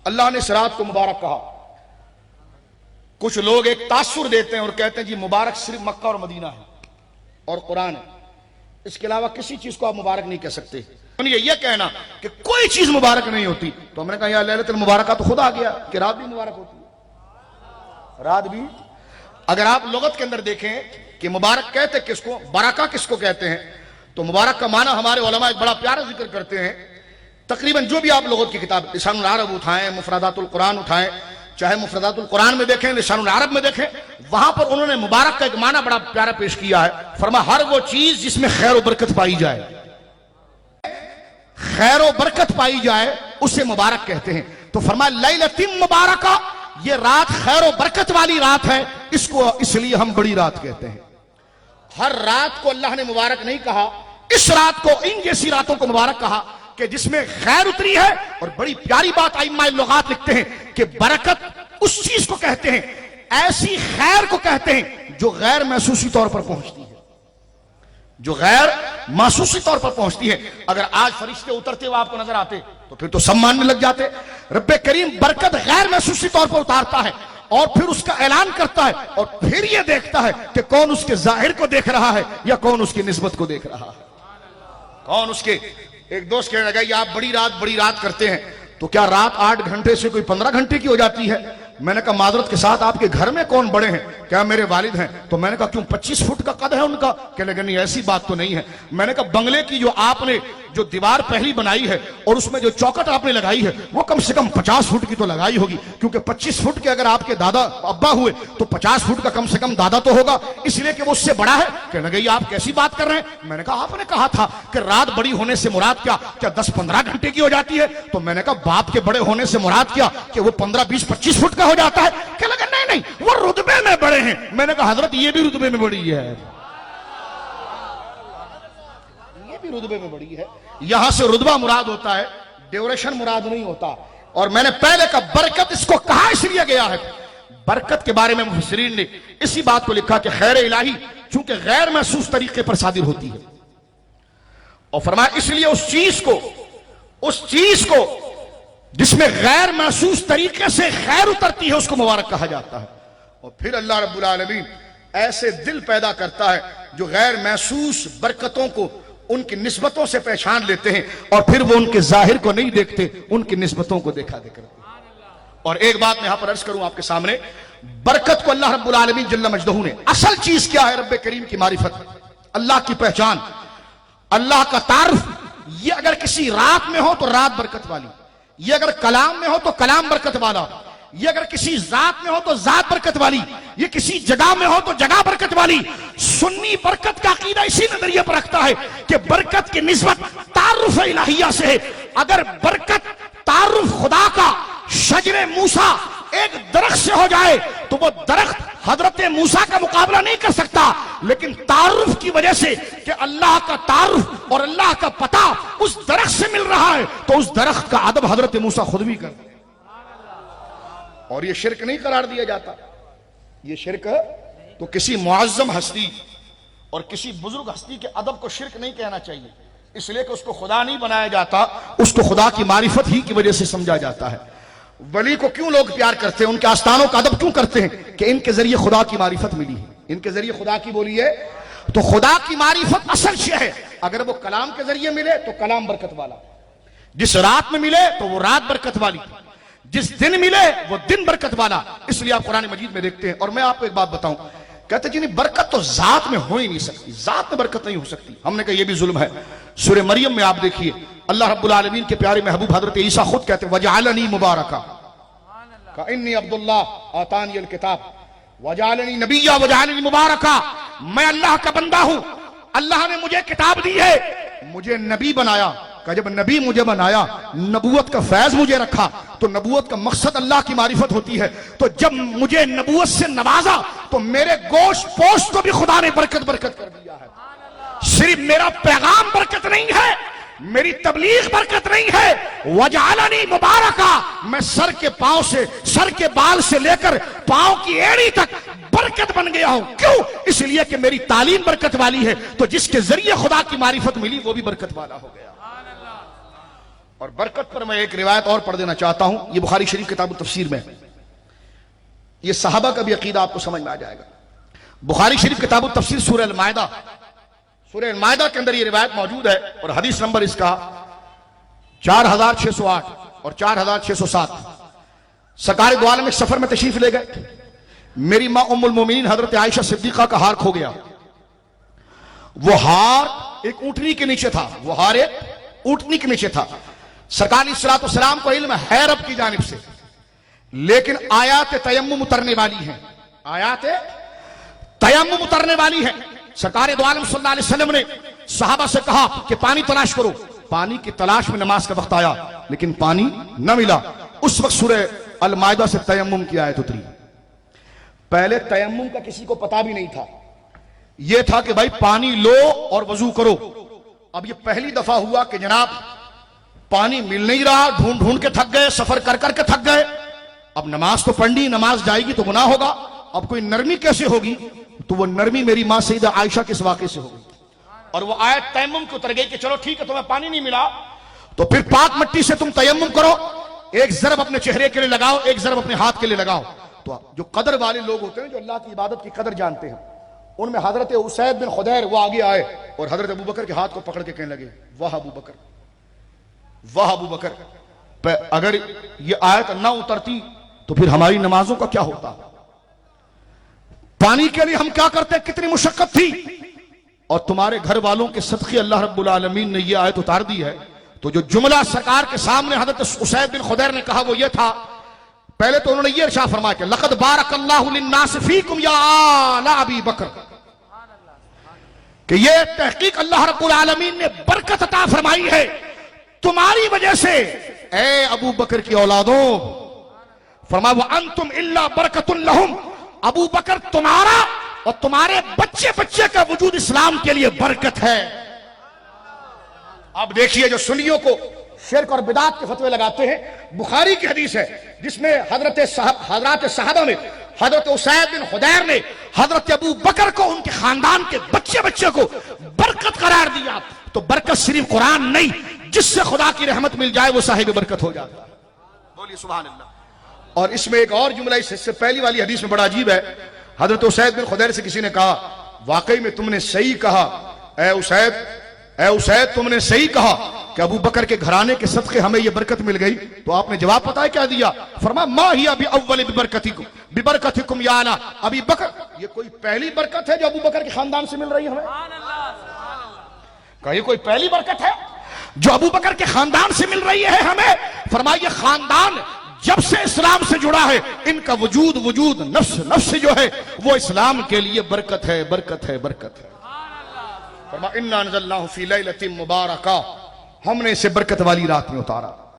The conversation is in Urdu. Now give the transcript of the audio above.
اللہ نے اس رات کو مبارک کہا. کچھ لوگ ایک تاثر دیتے ہیں اور کہتے ہیں جی مبارک صرف مکہ اور مدینہ ہے اور قرآن ہے، اس کے علاوہ کسی چیز کو آپ مبارک نہیں کہہ سکتے. یہ کہنا کہ کوئی چیز مبارک نہیں ہوتی، تو ہم نے کہا یا لیلۃ المبارکہ تو خود آ گیا کہ رات بھی مبارک ہوتی ہے. رات بھی، اگر آپ لغت کے اندر دیکھیں کہ مبارک کہتے کس کو، برکہ کس کو کہتے ہیں، تو مبارک کا معنی ہمارے علماء ایک بڑا پیارا ذکر کرتے ہیں. تقریباً جو بھی آپ لغت کی کتاب لسان العرب اٹھائیں، مفردات القرآن اٹھائیں، چاہے مفردات القرآن میں دیکھیں، لسان العرب میں دیکھیں، وہاں پر انہوں نے مبارک کا ایک معنی بڑا پیارا پیش کیا ہے. فرمایا ہر وہ چیز جس میں خیر و برکت پائی جائے، خیر و برکت پائی جائے اسے مبارک کہتے ہیں. تو فرمایا لیلۃ مبارکہ، یہ رات خیر و برکت والی رات ہے، اس کو اس لیے ہم بڑی رات کہتے ہیں. ہر رات کو اللہ نے مبارک نہیں کہا، اس رات کو، ان جیسی راتوں کو مبارک کہا کہ جس میں خیر اتری ہے. اور بڑی پیاری بات ائمہ لغات لکھتے ہیں کہ برکت اس چیز کو کہتے ہیں، ایسی خیر کو کہتے ہیں جو غیر محسوسی طور پر پہنچتی ہے، جو غیر محسوسی طور پر پہنچتی ہے. اگر آج فرشتے اترتے ہوئے آپ کو نظر آتے تو پھر تو سب ماننے لگ جاتے. رب کریم برکت غیر محسوسی طور پر اتارتا ہے اور پھر اس کا اعلان کرتا ہے اور پھر یہ دیکھتا ہے کہ کون اس کے ظاہر کو دیکھ رہا ہے یا کون اس کی نسبت کو دیکھ رہا ہے. کون اس کے، ایک دوست کہنے لگا یہ آپ بڑی رات کرتے ہیں تو کیا رات 8 گھنٹے سے کوئی 15 گھنٹے کی ہو جاتی ہے؟ میں نے کہا معذرت کے ساتھ آپ کے گھر میں کون بڑے ہیں؟ کیا میرے والد ہیں. تو میں نے کہا کیوں 25 فٹ کا قد ہے ان کا؟ کہنے لگا نہیں ایسی بات تو نہیں ہے. میں نے کہا بنگلے کی جو آپ نے جو دیوار پہلی بنائی ہے اور اس میں جو چوکٹ آپ نے لگائی ہے وہ کم سے کم 50 فٹ کی تو لگائی ہوگی، کیونکہ 25 فٹ کے اگر آپ کے دادا ابا ہوئے تو 50 فٹ کا کم سے کم دادا تو ہوگا، اس لیے کہ وہ اس سے بڑا ہے. کہنے لگا یہ آپ کیسی بات کر رہے ہیں؟ میں نے کہا آپ نے کہا تھا کہ رات بڑی ہونے سے مراد کیا 10-15 گھنٹے کی ہو جاتی ہے؟ تو میں نے کہا باپ کے بڑے ہونے سے مراد کیا کہ وہ 15-20-25 فٹ کا ہو جاتا ہے؟ کہ لگا نہیں وہ رتبے میں بڑے ہیں. میں نے کہا حضرت یہ بھی رتبے میں بڑی ہے، یہ بھی رتبے میں بڑی ہے. یہاں سے رتبہ مراد ہوتا ہے، ڈیوریشن مراد نہیں ہوتا. اور میں نے پہلے کہا برکت اس کو کہا اس لیے گیا ہے. برکت کے بارے میں مفسرین نے اسی بات کو لکھا کہ خیر الہی چونکہ غیر محسوس طریقے پر صادر ہوتی ہے، اور فرمایا اس لیے اس چیز کو جس میں غیر محسوس طریقے سے خیر اترتی ہے اس کو مبارک کہا جاتا ہے. اور پھر اللہ رب العالمین ایسے دل پیدا کرتا ہے جو غیر محسوس برکتوں کو ان کی نسبتوں سے پہچان لیتے ہیں اور پھر وہ ان کے ظاہر کو نہیں دیکھتے، ان کی نسبتوں کو دیکھا کرتے ہیں. اور ایک بات میں یہاں پر عرض کروں آپ کے سامنے، برکت کو اللہ رب العالمین جل مجدہ نے، اصل چیز کیا ہے؟ رب کریم کی معرفت، اللہ کی پہچان، اللہ کا تعارف. یہ اگر کسی رات میں ہو تو رات برکت والی، یہ اگر کلام میں ہو تو کلام برکت والا، یہ اگر کسی ذات میں ہو تو ذات برکت والی، یہ کسی جگہ میں ہو تو جگہ برکت والی. سنی برکت کا عقیدہ اسی نظریے پر رکھتا ہے کہ برکت کی نسبت تعارف الہیہ سے ہے. اگر برکت تعارف خدا کا شجر موسیٰ ایک درخت سے ہو جائے تو وہ درخت حضرت موسیٰ کا مقابلہ نہیں کر سکتا، لیکن تعارف کی وجہ سے کہ اللہ کا تعارف اور اللہ کا پتہ اس درخت سے مل رہا ہے تو اس درخت کا ادب حضرت موسیٰ خود بھی کرتے. اور یہ شرک نہیں قرار دیا جاتا. یہ شرک تو کسی معظم ہستی اور کسی بزرگ ہستی کے ادب کو شرک نہیں کہنا چاہیے، اس لیے کہ اس کو خدا نہیں بنایا جاتا، اس کو خدا کی معرفت ہی کی وجہ سے سمجھا جاتا ہے. ولی کو کیوں لوگ پیار کرتے ہیں، ان کے آستانوں کا ادب کیوں کرتے ہیں؟ کہ ان کے ذریعے خدا کی معرفت ملی ہے، ان کے ذریعے خدا کی بولی ہے. تو خدا کی معرفت اصل شے ہے. اگر وہ کلام کے ذریعے ملے تو کلام برکت والا، جس رات میں ملے تو وہ رات برکت والی، جس دن ملے وہ دن برکت والا. اس لیے آپ قرآن مجید میں دیکھتے ہیں. اور میں آپ کو ایک بات بتاؤں، کہتے ہیں جی نہیں برکت تو ذات میں ہو ہی نہیں سکتی، ذات میں برکت نہیں ہو سکتی. ہم نے کہا یہ بھی ظلم ہے. سورہ مریم میں آپ دیکھیے اللہ رب العالمین کے پیارے محبوب حضرت عیسیٰ خود کہتے ہیں وجعلنی مبارکا انی عبداللہ آتانی الکتاب وجعلنی نبیا وجعلنی مبارکا. میں اللہ کا بندہ ہوں، اللہ نے مجھے کتاب دی ہے، مجھے نبی بنایا. کہ جب نبی مجھے بنایا، نبوت کا فیض مجھے رکھا، تو نبوت کا مقصد اللہ کی معرفت ہوتی ہے. تو جب مجھے نبوت سے نوازا تو میرے گوشت پوشت کو بھی خدا نے برکت کر دیا ہے. صرف میرا پیغام برکت نہیں ہے، میری تبلیغ برکت نہیں ہے. وجعلنی مبارکا، میں سر کے پاؤں سے، سر کے بال سے لے کر پاؤں کی ایڑی تک برکت بن گیا ہوں. کیوں؟ اس لیے کہ میری تعلیم برکت والی ہے، تو جس کے ذریعے خدا کی معرفت ملی وہ بھی برکت والا ہو گیا. اور برکت پر میں ایک روایت اور پڑھ دینا چاہتا ہوں، یہ بخاری شریف کتاب التفسیر میں ہے، یہ صحابہ کا بھی عقیدہ آپ کو سمجھ میں آ جائے گا۔ بخاری شریف کتاب التفسیر سورہ المائدہ، سورہ المائدہ کے اندر یہ روایت موجود ہے، اور حدیث نمبر اس کا 4608 اور 4607۔ سرکار دو عالم ایک سفر میں تشریف لے گئے، میری ماں ام المومنین حضرت عائشہ صدیقہ کا ہار کھو گیا۔ وہ ہار ایک اونٹنی کے نیچے تھا، وہ ہار ایک اونٹنی کے نیچے تھا۔ سرکار علیہ الصلوۃ والسلام کو علم ہے رب کی جانب سے، لیکن آیات تیمم اترنے والی ہیں، آیات تیمم اترنے والی ہیں۔ سرکار دو عالم صلی اللہ علیہ وسلم نے صحابہ سے کہا کہ پانی تلاش کرو۔ پانی کی تلاش میں نماز کا وقت آیا لیکن پانی نہ ملا۔ اس وقت سورہ المائدہ سے تیمم کی آیت اتری۔ پہلے تیمم کا کسی کو پتا بھی نہیں تھا، یہ تھا کہ بھائی پانی لو اور وضو کرو۔ اب یہ پہلی دفعہ ہوا کہ جناب پانی مل نہیں رہا، ڈھونڈ ڈھونڈ کے تھک گئے، سفر کر کر کے تھک گئے، اب نماز تو پڑھنی، نماز جائے گی تو گناہ ہوگا، اب کوئی نرمی کیسے ہوگی؟ تو وہ نرمی میری ماں سیدہ عائشہ کے اس واقعے سے ہوگی، اور وہ آیت تیمم کی اتر گئی کہ چلو ٹھیک ہے تمہیں پانی نہیں ملا تو پھر پاک مٹی سے تم تیمم کرو، ایک ضرب اپنے چہرے کے لیے لگاؤ، ایک ضرب اپنے ہاتھ کے لیے لگاؤ۔ تو جو قدر والے لوگ ہوتے ہیں، جو اللہ کی عبادت کی قدر جانتے ہیں، ان میں حضرت اسید بن خدیر وہ آگے آئے اور حضرت ابو بکر کے ہاتھ کو پکڑ کے کہنے لگے واہ ابو بکر، واہ ابو بکر، اگر یہ آیت نہ اترتی تو پھر ہماری نمازوں کا کیا ہوتا؟ پانی کے لیے ہم کیا کرتے، کتنی مشقت تھی، اور تمہارے گھر والوں کے صدقے اللہ رب العالمین نے یہ آیت اتار دی ہے۔ تو جو جملہ سرکار کے سامنے حضرت اسید بن خدیر نے کہا وہ یہ تھا، پہلے تو انہوں نے یہ ارشاد فرمایا کہ لقد بارک اللہ للناس فیکم یا آل ابی بکر، کہ یہ تحقیق اللہ رب العالمین نے برکت عطا فرمائی ہے تمہاری وجہ سے اے ابو بکر کی اولادوں۔ فرمایا وانتم الا برکۃ لہم، ابو بکر تمہارا اور تمہارے بچے بچے کا وجود اسلام کے لیے برکت ہے۔ اب دیکھیے جو سنیوں کو شرک اور بدعت کے فتوے لگاتے ہیں، بخاری کی حدیث ہے جس میں حضرات صحابہ میں حضرت اسید بن خدیر نے حضرت ابو بکر کو ان کے خاندان کے بچے بچے کو برکت قرار دیا۔ تو برکت صرف قرآن نہیں، جس سے خدا کی رحمت مل جائے وہ صاحب برکت ہو جاتا ہے۔ بولیے سبحان اللہ۔ اور اس میں ایک اور جملہ اس سے پہلی والی حدیث میں بڑا عجیب ہے۔ حضرت اسید بن خدیر سے کسی نے کہا واقعی میں تم نے صحیح کہا اے اسید تم نے صحیح کہا کہ ابو بکر کے گھرانے کے صدقے ہمیں یہ برکت مل گئی۔ تو آپ نے جواب پتہ ہے کیا دیا؟ فرمایا ما ہی باول ببرکتکم یا انا ابی بکر، یہ کوئی پہلی برکت ہے جو ابو بکر کے خاندان سے مل رہی ہے ہمیں؟ کہ یہ کوئی پہلی برکت ہے جو ابو بکر کے خاندان سے مل رہی ہے ہمیں؟ فرمایا یہ خاندان جب سے اسلام سے جڑا ہے ان کا وجود نفس جو ہے وہ اسلام کے لیے برکت ہے، برکت ہے، برکت ہے۔ فرمایا انا انزلناہ فی لیلۃ مبارکہ، ہم نے اسے برکت والی رات میں اتارا۔